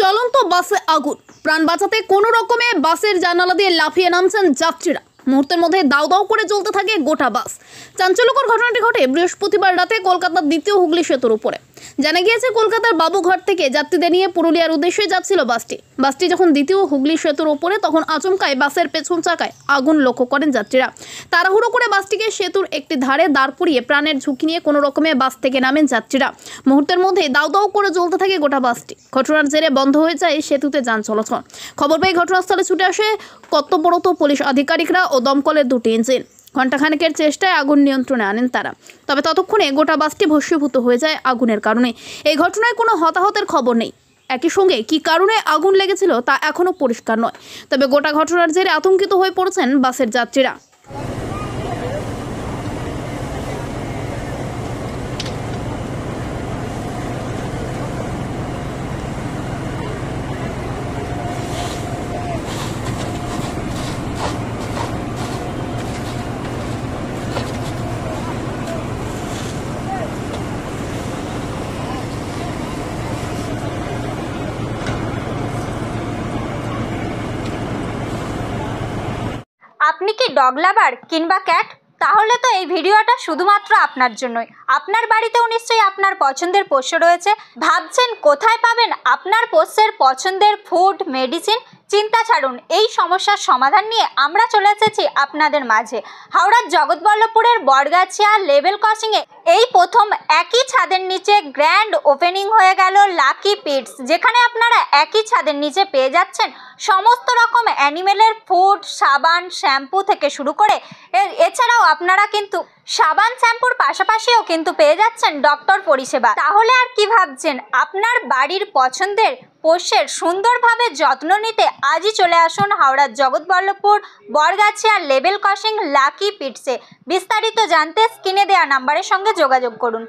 চলন্ত বাসে আগুন, প্রাণ বাঁচাতে কোনো রকমে বাসের জানালা দিয়ে লাফিয়ে নামছেন যাত্রীরা। মুহূর্তের মধ্যে দাউ দাউ করে জ্বলতে থাকে গোটা বাস। চাঞ্চল্যকর ঘটনাটি ঘটে বৃহস্পতিবার রাতে কলকাতার দ্বিতীয় হুগলি সেতুর উপরে। জানা গিয়েছে, কলকাতার বাবুঘাট থেকে যাত্রীদের নিয়ে পুরুলিয়ার উদ্দেশ্যে যাচ্ছিল বাসটি যখন দ্বিতীয় হুগলি সেতুর উপরে, তখন আচমকায় বাসের পেছন চাকায় আগুন লক্ষ্য করেন যাত্রীরা। তাড়াহুড়ো করে বাসটিকে সেতুর একটি ধারে দাঁড় করিয়ে প্রাণের ঝুঁকি নিয়ে কোনো রকমে বাস থেকে নামেন যাত্রীরা। মুহূর্তের মধ্যে দাউ দাউ করে জ্বলতে থাকে গোটা বাসটি। ঘটনার জেরে বন্ধ হয়ে যায় সেতুতে যান চলাচল। খবর পেয়ে ঘটনাস্থলে ছুটে আসে কর্তব্যরত পুলিশ আধিকারিকরা ও দমকলের দুটি ইঞ্জিন। ঘণ্টাখানেকের চেষ্টায় আগুন নিয়ন্ত্রণে আনেন তারা, তবে ততক্ষণে গোটা বাসটি ভস্মীভূত হয়ে যায় আগুনের কারণে। এই ঘটনায় কোনো হতাহতের খবর নেই। একই সঙ্গে কী কারণে আগুন লেগেছিল তা এখনও পরিষ্কার নয়। তবে গোটা ঘটনার জেরে আতঙ্কিত হয়ে পড়েছেন বাসের যাত্রীরা। আপনি কি ডগ লাভার কিংবা ক্যাট? তাহলে তো এই ভিডিওটা শুধুমাত্র আপনার জন্যই। আপনার বাড়িতেও নিশ্চয়ই আপনার পছন্দের পোষ্য রয়েছে। ভাবছেন কোথায় পাবেন আপনার পোষ্যের পছন্দের ফুড, মেডিসিন? চিন্তা ছাড়ুন, এই সমস্যার সমাধান নিয়ে আমরা চলে এসেছি আপনাদের মাঝে। হাওড়ার জগৎবল্লভপুরের বটগাছিয়া লেভেল ক্রসিংয়ে এই প্রথম একই ছাদের নিচে গ্র্যান্ড ওপেনিং হয়ে গেল লাকি পেটস, যেখানে আপনারা একই ছাদের নিচে পেয়ে যাচ্ছেন সমস্ত রকম অ্যানিমেলের ফুড, সাবান, শ্যাম্পু থেকে শুরু করে এছাড়াও আপনারা কিন্তু সাবান শ্যাম্পুর পাশাপাশিও কিন্তু পেয়ে যাচ্ছেন ডক্টর পরিষেবা। তাহলে আর কি ভাবছেন? আপনার বাড়ির পছন্দের পোষ্যের সুন্দরভাবে যত্ন নিতে আজই চলে আসুন হাওড়ার জগৎবল্লভপুর বটগাছিয়া লেভেল ক্রসিং লাকি পিটসে। বিস্তারিত জানতে স্ক্রিনে দেওয়া নাম্বারের সঙ্গে যোগাযোগ করুন।